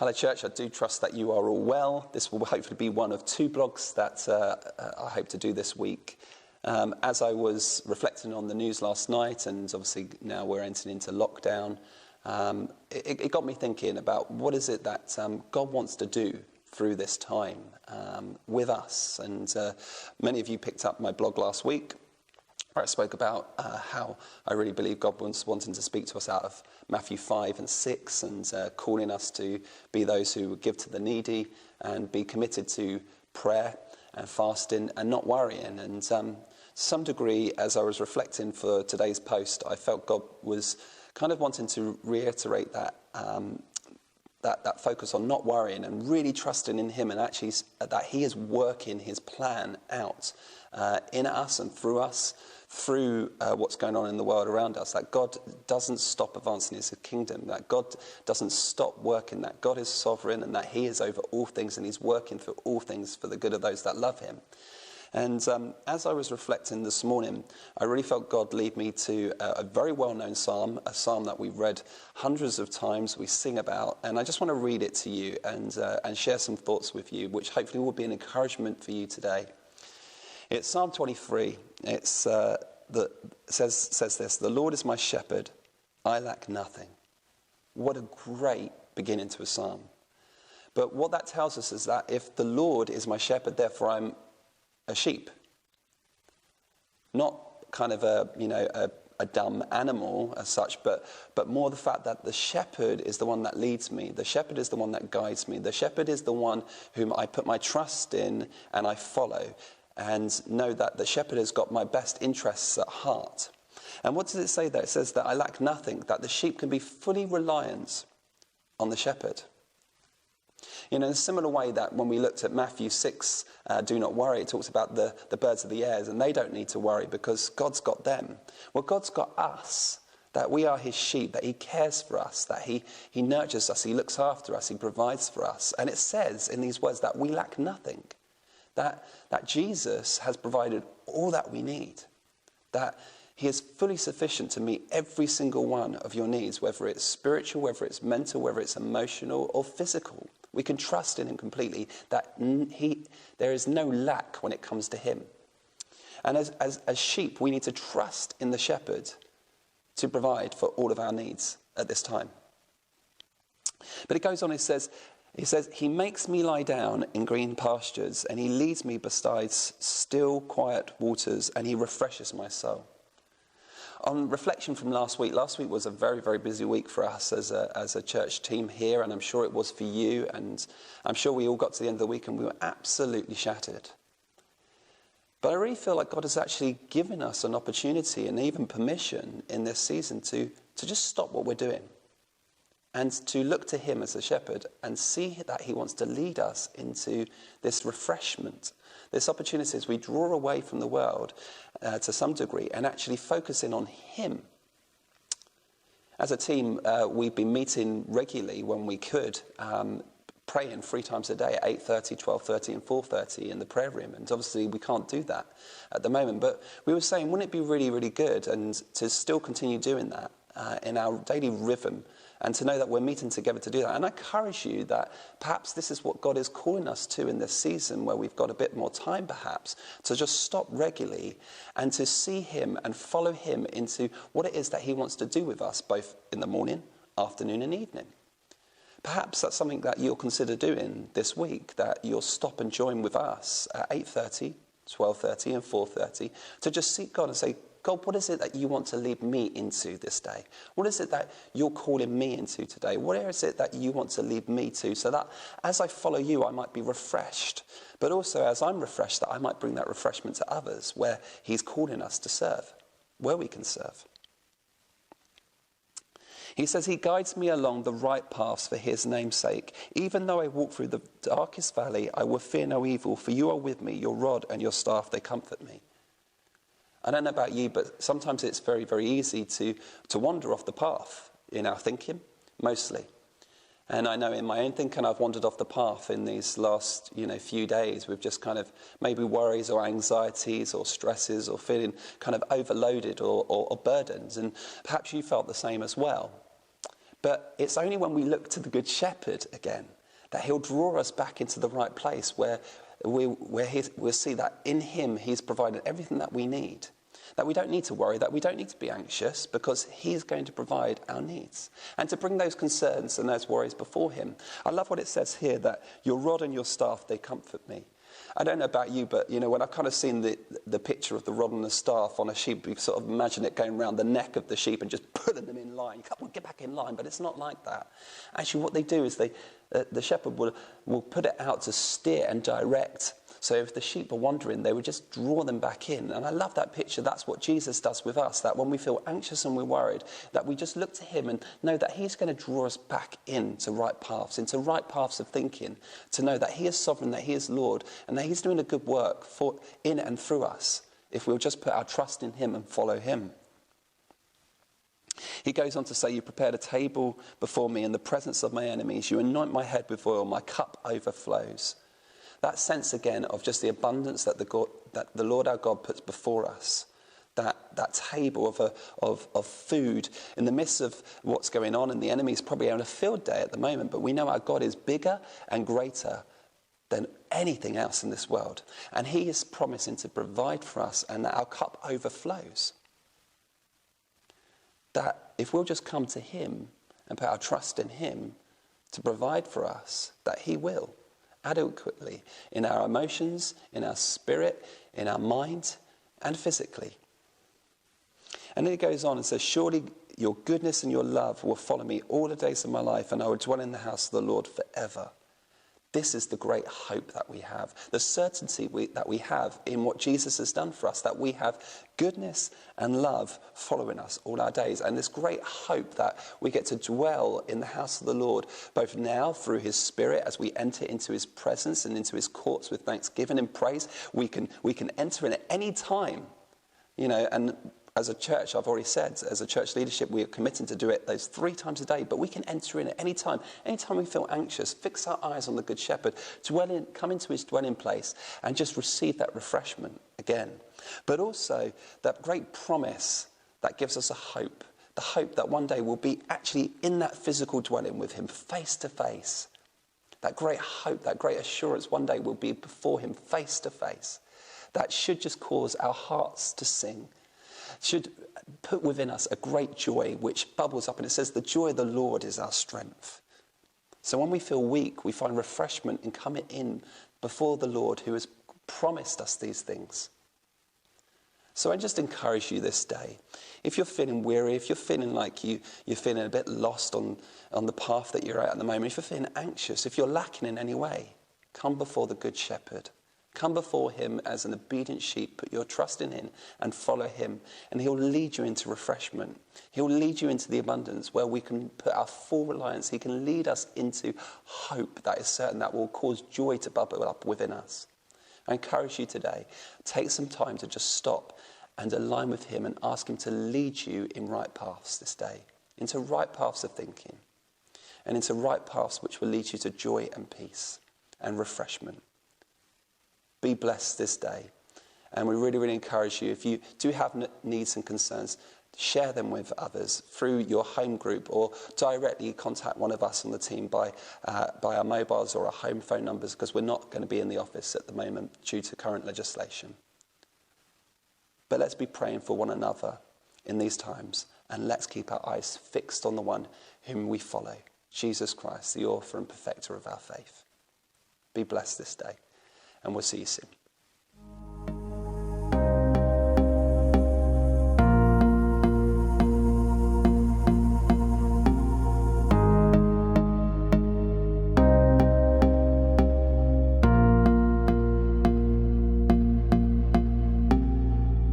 Hello church, I do trust that you are all well. This will hopefully be one of two blogs that I hope to do this week. As I was reflecting on the news last night, and obviously now we're entering into lockdown, it got me thinking about what is it that God wants to do through this time with us. And many of you picked up my blog last week, where I spoke about how I really believe God was wanting to speak to us out of Matthew 5 and 6 and calling us to be those who give to the needy and be committed to prayer and fasting and not worrying. And to some degree, as I was reflecting for today's post, I felt God was kind of wanting to reiterate that that focus on not worrying and really trusting in him, and actually that he is working his plan out in us and through us, through what's going on in the world around us, that God doesn't stop advancing his kingdom, that God doesn't stop working, that God is sovereign and that he is over all things and he's working for all things for the good of those that love him. And as I was reflecting this morning, I really felt God lead me to a very well-known psalm, a psalm that we've read hundreds of times, we sing about, and I just want to read it to you and share some thoughts with you, which hopefully will be an encouragement for you today. It's Psalm 23. It says this: "The Lord is my shepherd, I lack nothing." What a great beginning to a psalm. But what that tells us is that if the Lord is my shepherd, therefore I'm a sheep. Not kind of a dumb animal as such, but more the fact that the shepherd is the one that leads me. The shepherd is the one that guides me. The shepherd is the one whom I put my trust in and I follow, and know that the shepherd has got my best interests at heart. And what does it say there? It says that I lack nothing, that the sheep can be fully reliant on the shepherd. In a similar way that when we looked at Matthew 6, do not worry, it talks about the birds of the air, and they don't need to worry because God's got them. Well, God's got us, that we are his sheep, that he cares for us, that he nurtures us, he looks after us, he provides for us. And it says in these words that we lack nothing, that Jesus has provided all that we need, that he is fully sufficient to meet every single one of your needs, whether it's spiritual, whether it's mental, whether it's emotional or physical. We can trust in him completely, that there is no lack when it comes to him. And as sheep, we need to trust in the shepherd to provide for all of our needs at this time. But it goes on, it says, he makes me lie down in green pastures, and he leads me beside still quiet waters, and he refreshes my soul. On reflection from last week was a very, very busy week for us as a church team here, and I'm sure it was for you, and I'm sure we all got to the end of the week and we were absolutely shattered. But I really feel like God has actually given us an opportunity and even permission in this season to just stop what we're doing and to look to him as a shepherd and see that he wants to lead us into this refreshment, this opportunity as we draw away from the world to some degree and actually focus in on him. As a team, we've been meeting regularly when we could, praying 3 times a day at 8:30, 12:30 and 4:30 in the prayer room. And obviously we can't do that at the moment. But we were saying, wouldn't it be really, really good and to still continue doing that in our daily rhythm, and to know that we're meeting together to do that. And I encourage you that perhaps this is what God is calling us to in this season, where we've got a bit more time perhaps, to just stop regularly and to see him and follow him into what it is that he wants to do with us, both in the morning, afternoon and evening. Perhaps that's something that you'll consider doing this week, that you'll stop and join with us at 8:30, 12:30 and 4:30 to just seek God and say, God, what is it that you want to lead me into this day? What is it that you're calling me into today? What is it that you want to lead me to, so that as I follow you, I might be refreshed, but also as I'm refreshed, that I might bring that refreshment to others where he's calling us to serve, where we can serve. He says he guides me along the right paths for his name's sake. Even though I walk through the darkest valley, I will fear no evil, for you are with me, your rod and your staff, they comfort me. I don't know about you, but sometimes it's very, very easy to wander off the path in our thinking, mostly. And I know in my own thinking, I've wandered off the path in these last, few days with just kind of maybe worries or anxieties or stresses or feeling kind of overloaded or burdened. And perhaps you felt the same as well. But it's only when we look to the Good Shepherd again that he'll draw us back into the right place where we'll see that in him he's provided everything that we need. That we don't need to worry, that we don't need to be anxious, because he's going to provide our needs. And to bring those concerns and those worries before him. I love what it says here, that your rod and your staff, they comfort me. I don't know about you, but, when I've kind of seen the picture of the rod and the staff on a sheep, you sort of imagine it going around the neck of the sheep and just pulling them in line. Come on, get back in line. But it's not like that. Actually, what they do is the shepherd will put it out to steer and direct. So if the sheep are wandering, they would just draw them back in. And I love that picture. That's what Jesus does with us, that when we feel anxious and we're worried, that we just look to him and know that he's going to draw us back into right paths of thinking, to know that he is sovereign, that he is Lord, and that he's doing a good work in and through us if we'll just put our trust in him and follow him. He goes on to say, you prepared a table before me in the presence of my enemies. You anoint my head with oil. My cup overflows. That sense again of just the abundance that the Lord our God puts before us. That table of food in the midst of what's going on, and the enemy's probably on a field day at the moment, but we know our God is bigger and greater than anything else in this world. And he is promising to provide for us, and that our cup overflows. That if we'll just come to him and put our trust in him to provide for us, that he will adequately in our emotions, in our spirit, in our mind, and physically. And then he goes on and says, surely your goodness and your love will follow me all the days of my life, and I will dwell in the house of the Lord forever. This is the great hope that we have, the certainty that we have in what Jesus has done for us, that we have goodness and love following us all our days. And this great hope that we get to dwell in the house of the Lord, both now through his Spirit as we enter into his presence and into his courts with thanksgiving and praise. We can enter in at any time, and as a church, I've already said, as a church leadership, we are committing to do it those 3 times a day, but we can enter in at any time. Anytime we feel anxious, fix our eyes on the Good Shepherd, come into his dwelling place and just receive that refreshment again. But also that great promise that gives us a hope, the hope that one day we'll be actually in that physical dwelling with him face to face. That great hope, that great assurance, one day we'll be before him face to face. That should just cause our hearts to sing. Should put within us a great joy which bubbles up. And it says, the joy of the Lord is our strength. So when we feel weak, we find refreshment in coming in before the Lord who has promised us these things. So I just encourage you this day. If you're feeling weary, if you're feeling like you're feeling a bit lost on the path that you're at the moment, if you're feeling anxious, if you're lacking in any way, come before the Good Shepherd. Come before him as an obedient sheep, put your trust in him and follow him. And he'll lead you into refreshment. He'll lead you into the abundance where we can put our full reliance. He can lead us into hope that is certain, that will cause joy to bubble up within us. I encourage you today, take some time to just stop and align with him and ask him to lead you in right paths this day, into right paths of thinking, and into right paths which will lead you to joy and peace and refreshment. Be blessed this day. And we really, really encourage you, if you do have needs and concerns, share them with others through your home group, or directly contact one of us on the team by our mobiles or our home phone numbers, because we're not going to be in the office at the moment due to current legislation. But let's be praying for one another in these times, and let's keep our eyes fixed on the one whom we follow, Jesus Christ, the author and perfecter of our faith. Be blessed this day. And we'll see you soon.